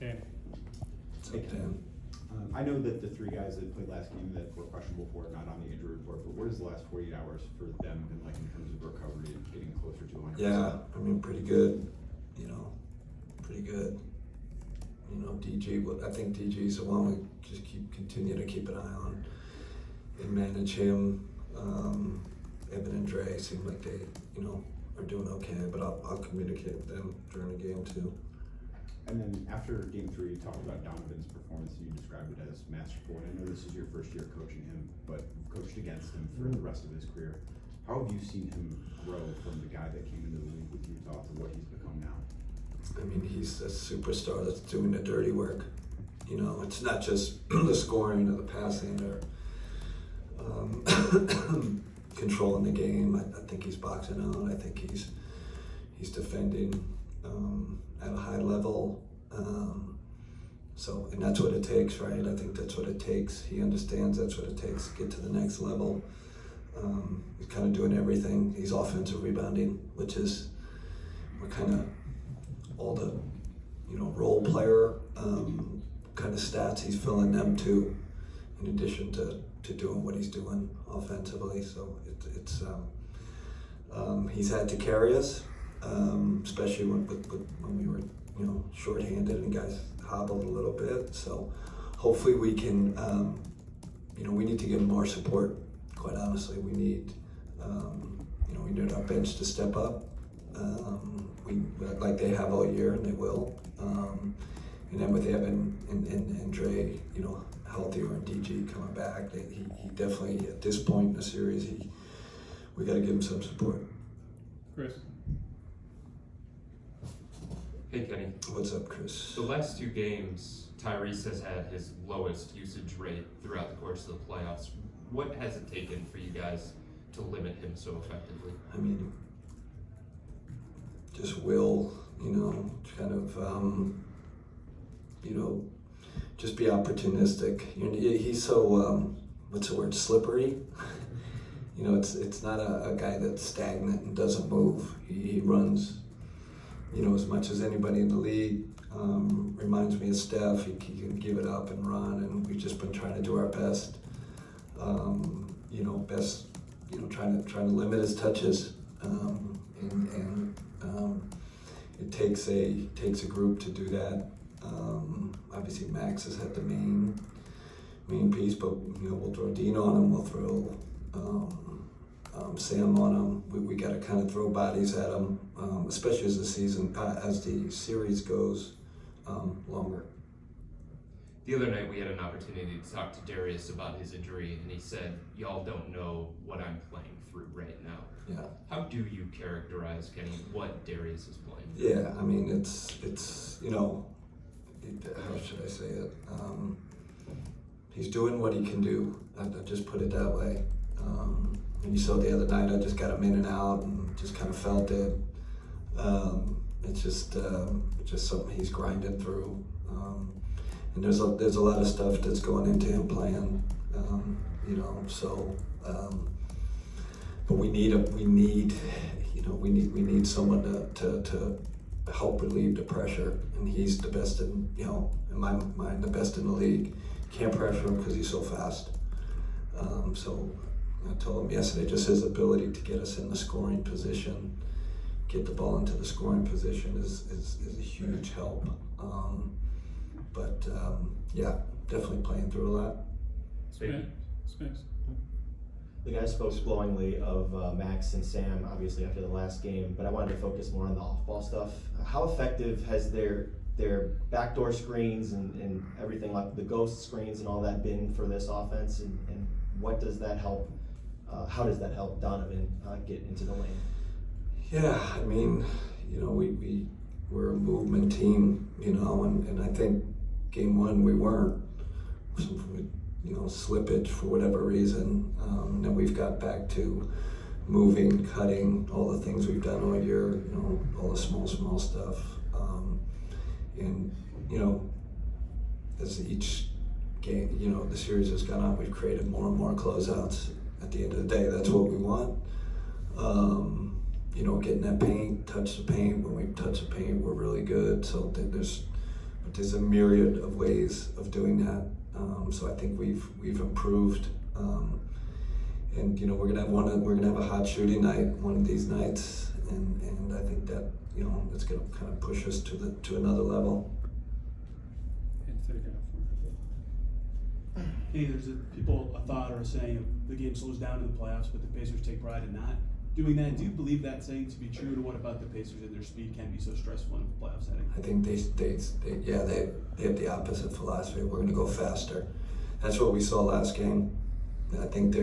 Dan. Hey, Ken. I know that the three guys that played last game that were questionable for it, not on the injury report, but what has the last 48 hours for them been like in terms of recovery and getting closer to 100%? Yeah, I mean, pretty good, pretty good. DG, I think DG's the one we just continue to keep an eye on and manage him. Evan and Dre seem like they, are doing okay, but I'll communicate with them during the game too. And then after game 3, you talked about Donovan's performance and you described it as masterful. And I know this is your first year coaching him, but you've coached against him for the rest of his career. How have you seen him grow from the guy that came into the league with Utah to what he's become now? I mean, he's a superstar that's doing the dirty work. It's not just the scoring or the passing or controlling the game. I think he's boxing out. I think he's defending at a high level. And that's what it takes, right? I think that's what it takes. He understands that's what it takes to get to the next level. He's kind of doing everything. He's offensive rebounding, which is we're kind of all the role player kind of stats. He's filling them too, in addition to doing what he's doing offensively. So he's had to carry us, especially when we were shorthanded and guys hobbled a little bit. So hopefully we can we need to give him more support. Quite honestly, we need we need our bench to step up. Like they have all year, and they will. And then with Evan and Dre, healthier, and DG coming back, he definitely at this point in the series, we got to give him some support. Chris. Hey Kenny. What's up, Chris? The last 2 games, Tyrese has had his lowest usage rate throughout the course of the playoffs. What has it taken for you guys to limit him so effectively? I mean, just will, kind of, just be opportunistic. He's so, what's the word, slippery. It's not a guy that's stagnant and doesn't move. He runs, as much as anybody in the league. Reminds me of Steph. He can give it up and run, and we've just been trying to do our best. Trying to limit his touches, and it takes a group to do that. Obviously, Max has had the main piece, but we'll throw Dean on him. We'll throw Sam on him. We got to kind of throw bodies at him, especially as the series goes longer. The other night we had an opportunity to talk to Darius about his injury, and he said, "Y'all don't know what I'm playing through right now." Yeah. How do you characterize, Kenny, what Darius is playing? Yeah, I mean, it's how should I say it? He's doing what he can do. I just put it that way. And you saw the other night, I just got him in and out and just kind of felt it. It's just something he's grinding through. And there's a lot of stuff that's going into him playing, but we need someone to help relieve the pressure, and he's the best in my mind, the best in the league. Can't pressure him because he's so fast. So I told him yesterday, just his ability to get us in the scoring position, get the ball into the scoring position is a huge help. Yeah, definitely playing through a lot. Spence. The guys spoke glowingly of Max and Sam, obviously, after the last game, but I wanted to focus more on the off-ball stuff. How effective has their backdoor screens and everything like the ghost screens and all that been for this offense, and what does that help? How does that help Donovan get into the lane? Yeah, I mean, we're a movement team, and I think game 1 we weren't. Slippage for whatever reason. Then we've got back to moving, cutting, all the things we've done all year, all the small stuff. As each game, the series has gone on, we've created more and more closeouts. At the end of the day, that's what we want. Getting that paint, touch the paint. When we touch the paint, we're really good. So there's but there's a myriad of ways of doing that. So I think we've improved. And you know, we're gonna have a hot shooting night one of these nights, and I think that, you know, it's gonna kind of push us to another level. Hey, there's a thought or a saying of the game slows down in the playoffs, but the Pacers take pride in not doing that. Do you believe that saying to be true? And what about the Pacers and their speed can be so stressful in a playoff setting? I think they have the opposite philosophy. We're gonna go faster. That's what we saw last game. I think we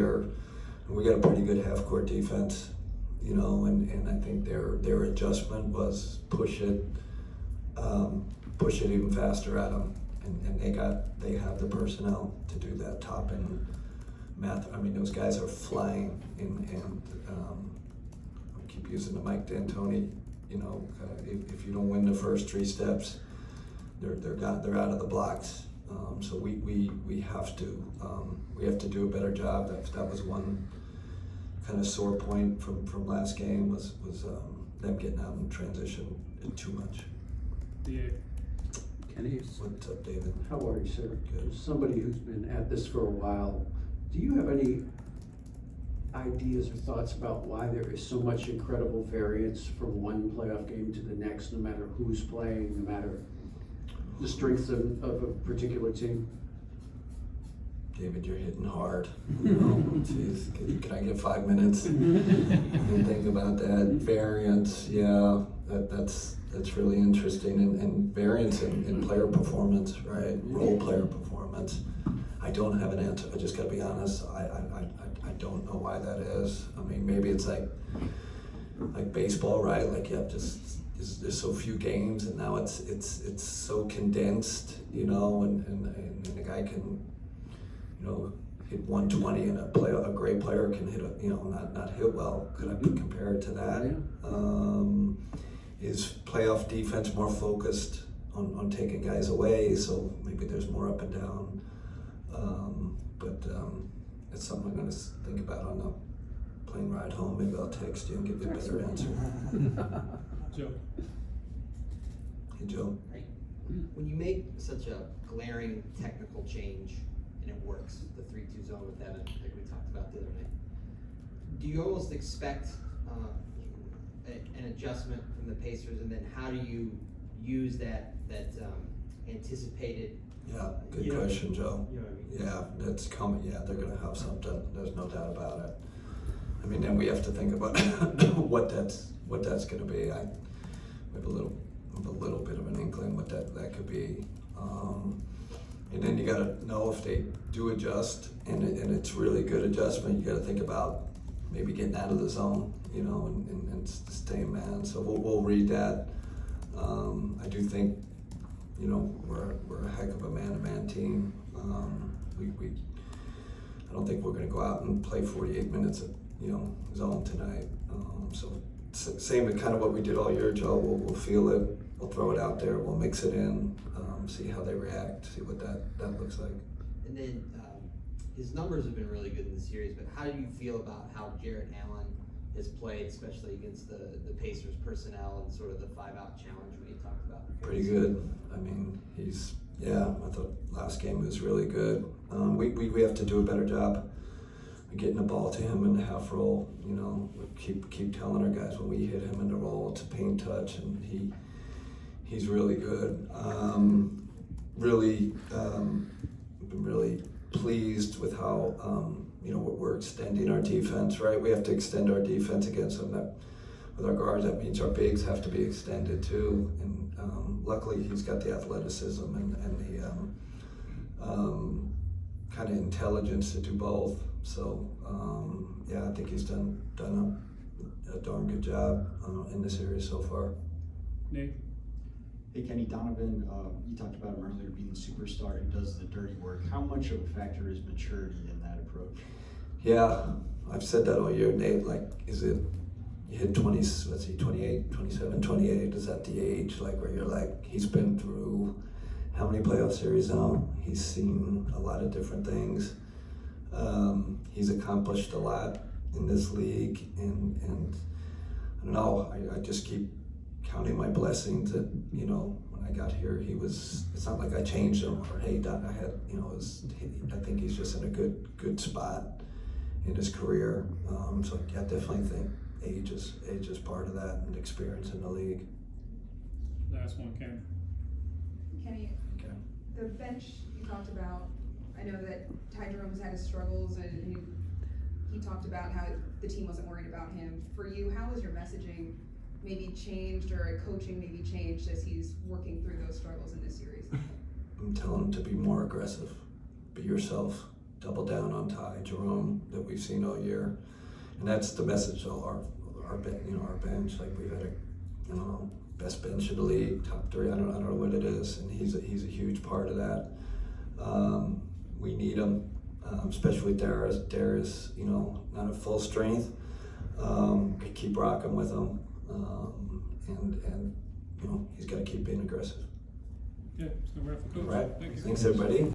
got a pretty good half-court defense, you know, and I think their adjustment was push it even faster at them, and they have the personnel to do that. Top and Math, I mean, those guys are flying, and I keep using the Mike D'Antoni, you know, if you don't win the first 3 steps, they're out of the blocks. So we have to do a better job. That was one kind of sore point from last game was them getting out in transition too much. Kenny, What's up, David? how are you, sir? Good. As somebody who's been at this for a while, do you have any ideas or thoughts about why there is so much incredible variance from one playoff game to the next, no matter who's playing, no matter the strengths of a particular team? David, you're hitting hard. You know, jeez, can I get 5 minutes? And think about that variance. Yeah, that's really interesting, and variance in player performance, right? Role player performance. I don't have an answer. I just got to be honest. I don't know why that is. I mean, maybe it's like baseball, right? Like you have there's so few games, and now it's so condensed, you know, and the guy can, you know, hit 120, and a great player can hit not hit well. Could I compare it to that? Yeah. Is playoff defense more focused on taking guys away? So maybe there's more up and down. But it's something I'm going to think about on the plane ride home. Maybe I'll text you and give you a better answer. Joe. Hey, Joe. Right. When you make such a glaring technical change and it works, the 3-2 zone with Evan, like we talked about the other night, do you almost expect an adjustment from the Pacers, and then how do you use that anticipated? Yeah, good question, Joe. You know what I mean? Yeah, that's coming. Yeah, they're going to have something. There's no doubt about it. I mean, then we have to think about what that's going to be. We have a little bit of an inkling what that could be. And then you got to know if they do adjust, and it's really good adjustment. You got to think about maybe getting out of the zone, you know, and staying man. So we'll read that. I do think, you know, we're a heck of a man-to-man team. I don't think we're going to go out and play 48 minutes of, you know, zone tonight. So same with kind of what we did all year, Joe. We'll feel it. We'll throw it out there. We'll mix it in. See how they react. See what that looks like. And then his numbers have been really good in the series, but how do you feel about how Jarrett Allen has played, especially against the Pacers personnel and sort of the 5-out challenge when you talked about? Pretty good. I mean, I thought last game was really good. We have to do a better job of getting the ball to him in the half roll. You know, we keep telling our guys when we hit him in the roll, it's a paint touch, and he's really good. Been really pleased with how you know, we're extending our defense, right? We have to extend our defense against them. That with our guards, that means our bigs have to be extended too. And luckily, he's got the athleticism and the kind of intelligence to do both. So yeah, I think he's done a darn good job in this series so far. Nate. Hey Kenny, Donovan, you talked about him earlier being a superstar who does the dirty work. How much of a factor is maturity in that approach? Yeah, I've said that all year, Nate. Like, is it, you hit 28, 27, 28, is that the age like where you're like, he's been through how many playoff series now? He's seen a lot of different things. He's accomplished a lot in this league, and I don't know, I just keep counting my blessings that, you know, when I got here, it's not like I changed him or, hey, Don, I had, you know, I think he's just in a good spot in his career. So I definitely think age is part of that, and experience in the league. Last one, Ken. Kenny, Okay. the bench you talked about, I know that Ty Jerome's had his struggles and he talked about how the team wasn't worried about him. For you, how has your messaging maybe changed or coaching maybe changed as he's working through those struggles in this series? I'm telling him to be more aggressive, be yourself, double down on Ty Jerome that we've seen all year, and that's the message of our bench. Like, we've had I don't know, best bench in the league, top 3. I don't know what it is, and he's a huge part of that. We need him, especially Darius. Darius, you know, not at full strength. Keep rocking with him, and you know, he's got to keep being aggressive. Yeah, so we're off the coach. All right, Thank you. thanks everybody.